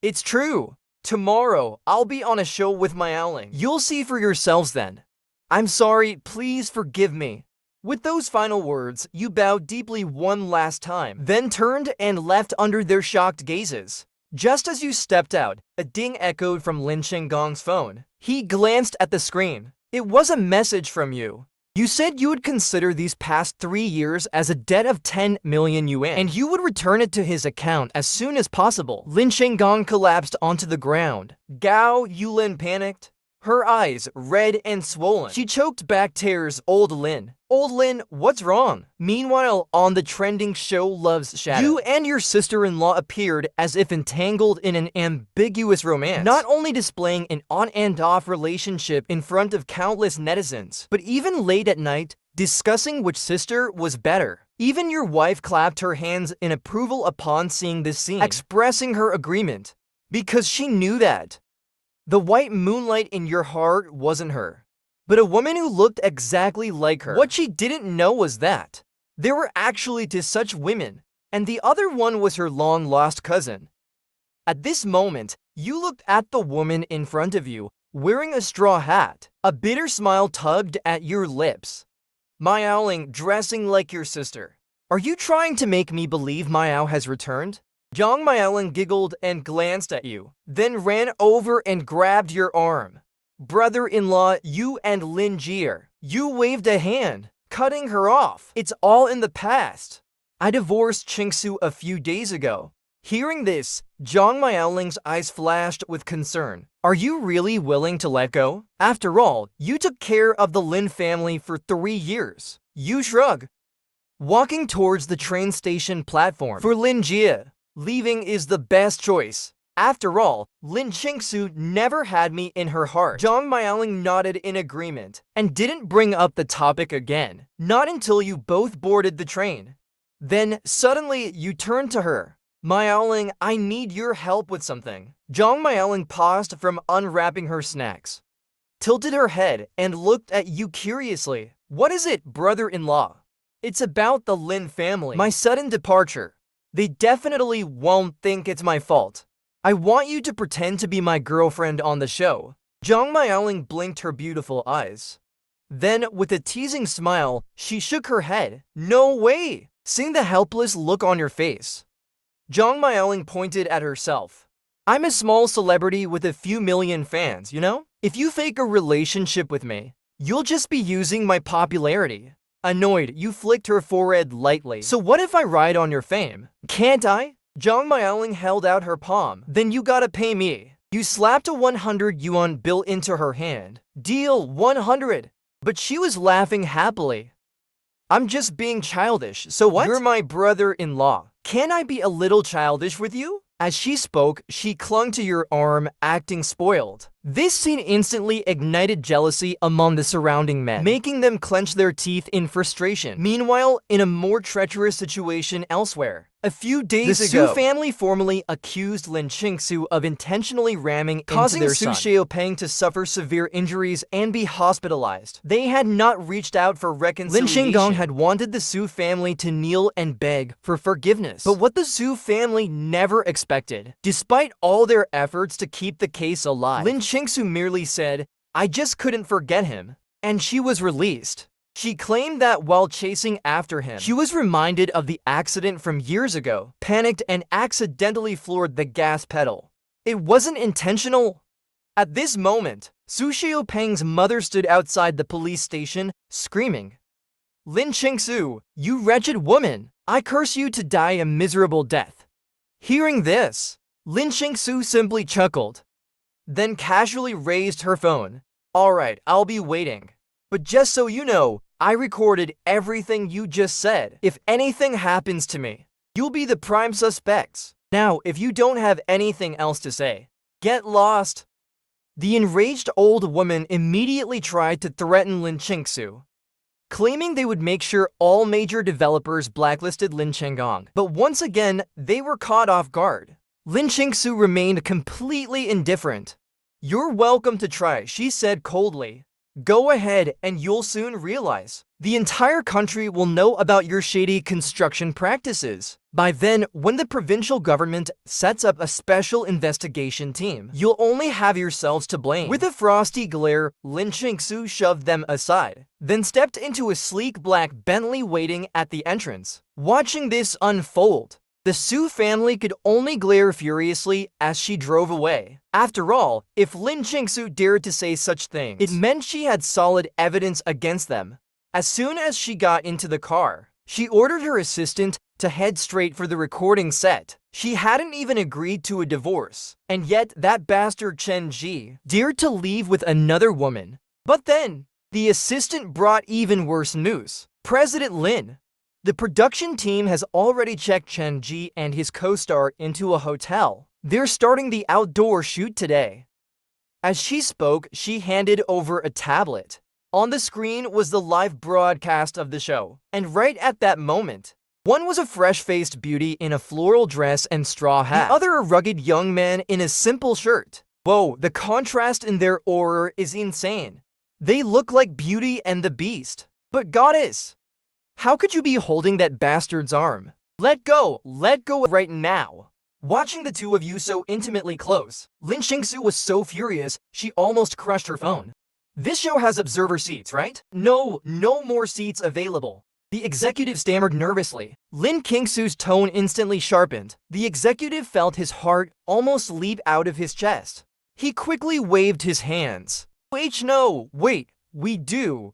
It's true. Tomorrow, I'll be on a show with my Alling. You'll see for yourselves then. I'm sorry, please forgive me. With those final words, you bowed deeply one last time, then turned and left under their shocked gazes. Just as you stepped out, a ding echoed from Lin Chenggong's phone. He glanced at the screen. It was a message from you. You said you would consider these past 3 years as a debt of 10 million yuan, and you would return it to his account as soon as possible. Lin Chenggong collapsed onto the ground. Gao Yulin panicked. Her eyes red and swollen. She choked back tears. Old Lin, what's wrong? Meanwhile, on the trending show Love's Shadow, you and your sister-in-law appeared as if entangled in an ambiguous romance, not only displaying an on and off relationship in front of countless netizens, but even late at night, discussing which sister was better. Even your wife clapped her hands in approval upon seeing this scene, expressing her agreement, because she knew that the white moonlight in your heart wasn't her, but a woman who looked exactly like her. What she didn't know was that there were actually two such women, and the other one was her long-lost cousin. At this moment, you looked at the woman in front of you, wearing a straw hat. A bitter smile tugged at your lips. Miaoling, dressing like your sister. Are you trying to make me believe Miao has returned? Zhang Miaoling giggled and glanced at you, then ran over and grabbed your arm. Brother-in-law, you and Lin Jie. You waved a hand, cutting her off. It's all in the past. I divorced Qingsu a few days ago. Hearing this, Zhang Miaoling's eyes flashed with concern. Are you really willing to let go? After all, you took care of the Lin family for 3 years. You shrug. Walking towards the train station platform. For Lin Jie, leaving is the best choice. After all, Lin Qingsu never had me in her heart. Zhang Miaoling nodded in agreement and didn't bring up the topic again. Not until you both boarded the train. Then, suddenly, you turned to her. Miaoling, I need your help with something. Zhang Miaoling paused from unwrapping her snacks, tilted her head, and looked at you curiously. What is it, brother-in-law? It's about the Lin family. My sudden departure. They definitely won't think it's my fault. I want you to pretend to be my girlfriend on the show. Zhang Miaoling blinked her beautiful eyes. Then, with a teasing smile, she shook her head. No way! Seeing the helpless look on your face, Zhang Miaoling pointed at herself. I'm a small celebrity with a few million fans, you know? If you fake a relationship with me, you'll just be using my popularity. Annoyed, you flicked her forehead lightly. So what if I ride on your fame? Can't I? Zhang Miaoling held out her palm. Then you gotta pay me. You slapped a 100 yuan bill into her hand. Deal, 100. But she was laughing happily. I'm just being childish, so what? You're my brother-in-law. Can I be a little childish with you? As she spoke, she clung to your arm, acting spoiled. This scene instantly ignited jealousy among the surrounding men, making them clench their teeth in frustration. Meanwhile, in a more treacherous situation elsewhere, a few days ago, the Su family formally accused Lin Qingsu of intentionally ramming causing into their Su Xiaopeng to suffer severe injuries and be hospitalized. They had not reached out for reconciliation. Lin Chenggong had wanted the Su family to kneel and beg for forgiveness. But what the Su family never expected, despite all their efforts to keep the case alive, Lin Qingsu merely said, I just couldn't forget him, and she was released. She claimed that while chasing after him, she was reminded of the accident from years ago, panicked and accidentally floored the gas pedal. It wasn't intentional. At this moment, Su Xiaopeng's mother stood outside the police station, screaming, Lin Qingsu, you wretched woman, I curse you to die a miserable death. Hearing this, Lin Qingsu simply chuckled, then casually raised her phone. Alright, I'll be waiting. But just so you know, I recorded everything you just said. If anything happens to me, you'll be the prime suspects. Now, if you don't have anything else to say, get lost. The enraged old woman immediately tried to threaten Lin Qingsu, claiming they would make sure all major developers blacklisted Lin Chenggong. But once again, they were caught off guard. Lin Qingsu remained completely indifferent. You're welcome to try, she said coldly. Go ahead and you'll soon realize. The entire country will know about your shady construction practices. By then, when the provincial government sets up a special investigation team, you'll only have yourselves to blame. With a frosty glare, Lin Chingsu shoved them aside, then stepped into a sleek black Bentley waiting at the entrance. Watching this unfold, the Su family could only glare furiously as she drove away. After all, if Lin Chingsu dared to say such things, it meant she had solid evidence against them. As soon as she got into the car, she ordered her assistant to head straight for the recording set. She hadn't even agreed to a divorce, and yet that bastard Chen Ji dared to leave with another woman. But then, the assistant brought even worse news. President Lin. The production team has already checked Chen Ji and his co-star into a hotel. They're starting the outdoor shoot today. As she spoke, she handed over a tablet. On the screen was the live broadcast of the show, and right at that moment, one was a fresh-faced beauty in a floral dress and straw hat, the other a rugged young man in a simple shirt. Whoa, the contrast in their aura is insane. They look like Beauty and the Beast. But goddess, how could you be holding that bastard's arm? Let go right now. Watching the two of you so intimately close, Lin Chingsu was so furious, she almost crushed her phone. This show has observer seats, right? No more seats available. The executive stammered nervously. Lin Chingsu's tone instantly sharpened. The executive felt his heart almost leap out of his chest. He quickly waved his hands. No, wait, we do.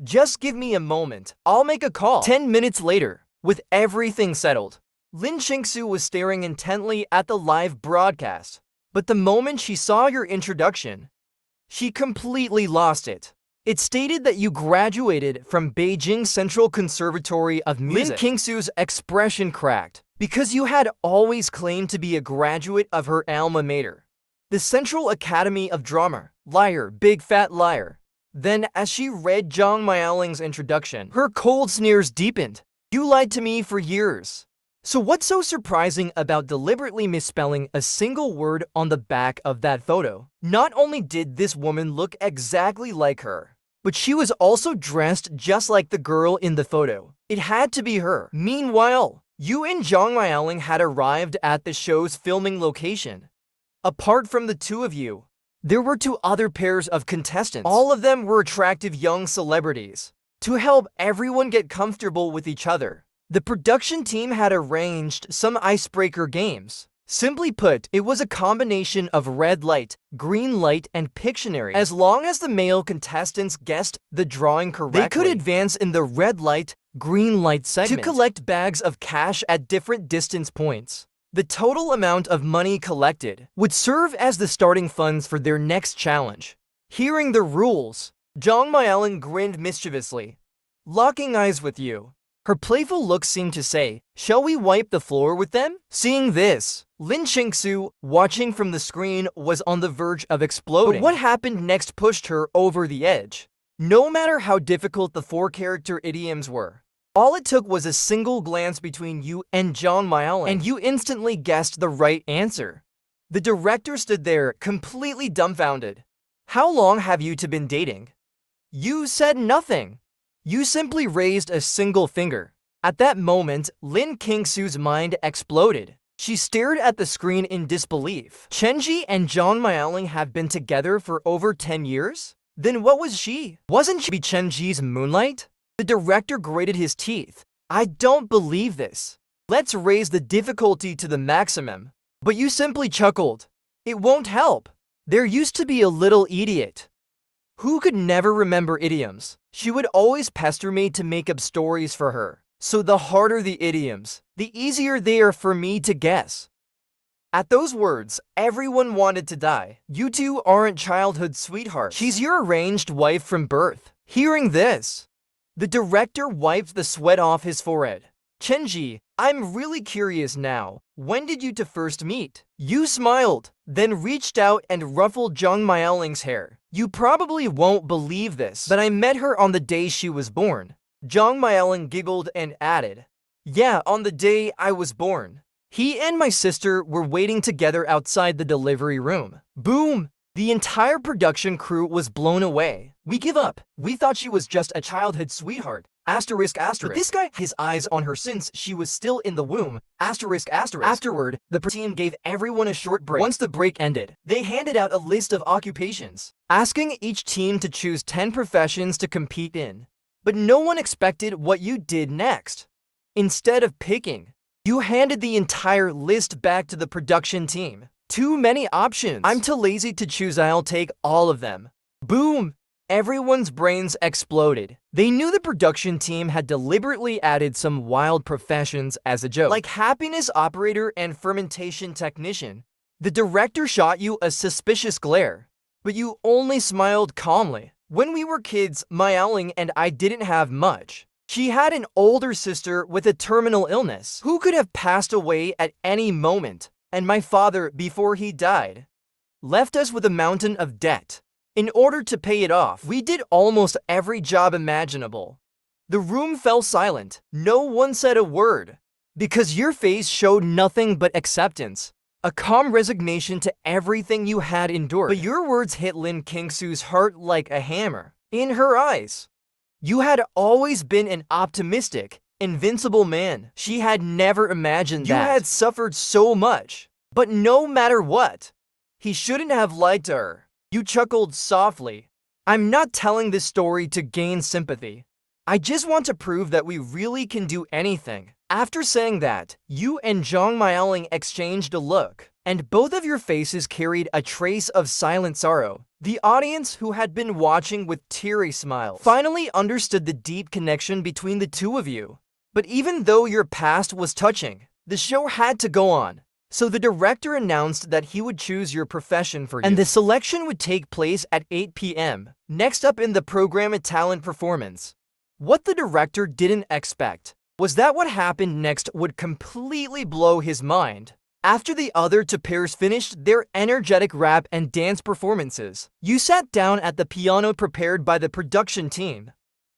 Just give me a moment, I'll make a call. 10 minutes later, with everything settled, Lin Chingsu was staring intently at the live broadcast. But the moment she saw your introduction, she completely lost it. It stated that you graduated from Beijing Central Conservatory of Music. Lin Chingsu's expression cracked, because you had always claimed to be a graduate of her alma mater, the Central Academy of Drama. Liar, big fat liar. Then, as she read Zhang Miaoling's introduction, her cold sneers deepened. You lied to me for years. So what's so surprising about deliberately misspelling a single word on the back of that photo? Not only did this woman look exactly like her, but she was also dressed just like the girl in the photo. It had to be her. Meanwhile, you and Zhang Miaoling had arrived at the show's filming location. Apart from the two of you, there were two other pairs of contestants. All of them were attractive young celebrities. To help everyone get comfortable with each other, the production team had arranged some icebreaker games. Simply put, it was a combination of red light, green light, and Pictionary. As long as the male contestants guessed the drawing correctly, they could advance in the red light, green light segment to collect bags of cash at different distance points. The total amount of money collected would serve as the starting funds for their next challenge. Hearing the rules, Zhang Miaoling grinned mischievously. Locking eyes with you, her playful look seemed to say, shall we wipe the floor with them? Seeing this, Lin Chingsu, watching from the screen, was on the verge of exploding. But what happened next pushed her over the edge. No matter how difficult the four-character idioms were, all it took was a single glance between you and Zhang Miaoling, and you instantly guessed the right answer. The director stood there, completely dumbfounded. How long have you two been dating? You said nothing. You simply raised a single finger. At that moment, Lin Chingsu's mind exploded. She stared at the screen in disbelief. Chenji and Zhang Miaoling have been together for over 10 years? Then what was she? Wasn't she Chenji's moonlight? The director grated his teeth. I don't believe this. Let's raise the difficulty to the maximum. But you simply chuckled. It won't help. There used to be a little idiot who could never remember idioms. She would always pester me to make up stories for her. So the harder the idioms, the easier they are for me to guess. At those words, everyone wanted to die. You two aren't childhood sweethearts. She's your arranged wife from birth. Hearing this, the director wiped the sweat off his forehead. Chenji, I'm really curious now. When did you two first meet? You smiled, then reached out and ruffled Zhang Miaoling's hair. You probably won't believe this, but I met her on the day she was born. Zhang Miaoling giggled and added, yeah, on the day I was born. He and my sister were waiting together outside the delivery room. Boom! The entire production crew was blown away. "We give up. We thought she was just a childhood sweetheart. Asterisk asterisk. But this guy, his eyes on her since she was still in the womb. Asterisk asterisk." Afterward, the team gave everyone a short break. Once the break ended, they handed out a list of occupations, asking each team to choose 10 professions to compete in. But no one expected what you did next. Instead of picking, you handed the entire list back to the production team. "Too many options. I'm too lazy to choose. I'll take all of them." Boom! Everyone's brains exploded. They knew the production team had deliberately added some wild professions as a joke, like happiness operator and fermentation technician. The director shot you a suspicious glare, but you only smiled calmly. "When we were kids, my Owling and I didn't have much. She had an older sister with a terminal illness who could have passed away at any moment. And my father, before he died, left us with a mountain of debt. In order to pay it off, we did almost every job imaginable." The room fell silent. No one said a word, because your face showed nothing but acceptance, a calm resignation to everything you had endured. But your words hit Lin Kingsu's heart like a hammer. In her eyes, you had always been an optimistic, invincible man. She had never imagined that. You had suffered so much, but no matter what, he shouldn't have lied to her. You chuckled softly. "I'm not telling this story to gain sympathy. I just want to prove that we really can do anything." After saying that, you and Zhang Miaoling exchanged a look, and both of your faces carried a trace of silent sorrow. The audience, who had been watching with teary smiles, finally understood the deep connection between the two of you. But even though your past was touching, the show had to go on. So the director announced that he would choose your profession for you, and the selection would take place at 8 p.m. Next up in the program, a talent performance. What the director didn't expect was that what happened next would completely blow his mind. After the other two pairs finished their energetic rap and dance performances, you sat down at the piano prepared by the production team.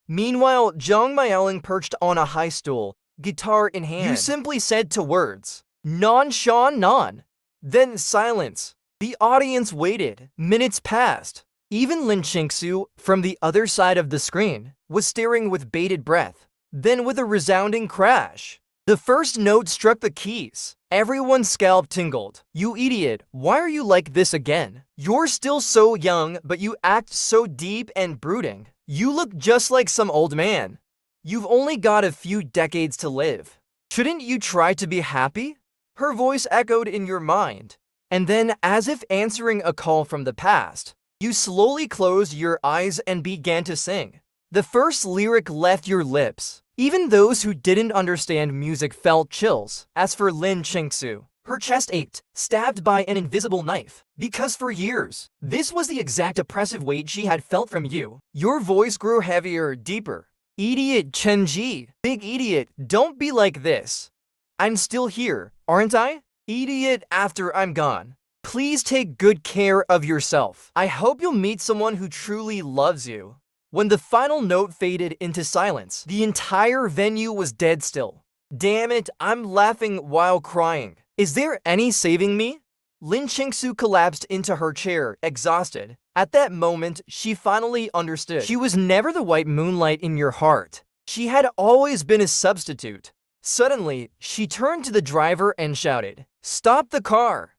Meanwhile, Zhang Miaoling perched on a high stool, guitar in hand. You simply said two words: "Non Shan Non." Then silence. The audience waited. Minutes passed. Even Lin Qingsu, from the other side of the screen, was staring with bated breath. Then with a resounding crash, the first note struck the keys. Everyone's scalp tingled. "You idiot, why are you like this again? You're still so young, but you act so deep and brooding. You look just like some old man. You've only got a few decades to live. Shouldn't you try to be happy?" Her voice echoed in your mind. And then, as if answering a call from the past, you slowly closed your eyes and began to sing. The first lyric left your lips. Even those who didn't understand music felt chills. As for Lin Qingsu, her chest ached, stabbed by an invisible knife. Because for years, this was the exact oppressive weight she had felt from you. Your voice grew heavier, deeper. "Idiot Chenji, big idiot, don't be like this. I'm still here, aren't I? Idiot after I'm gone. Please take good care of yourself. I hope you'll meet someone who truly loves you." When the final note faded into silence, the entire venue was dead still. "Damn it, I'm laughing while crying. Is there any saving me?" Lin Qingsu collapsed into her chair, exhausted. At that moment, she finally understood. She was never the white moonlight in your heart. She had always been a substitute. Suddenly, she turned to the driver and shouted, "Stop the car!"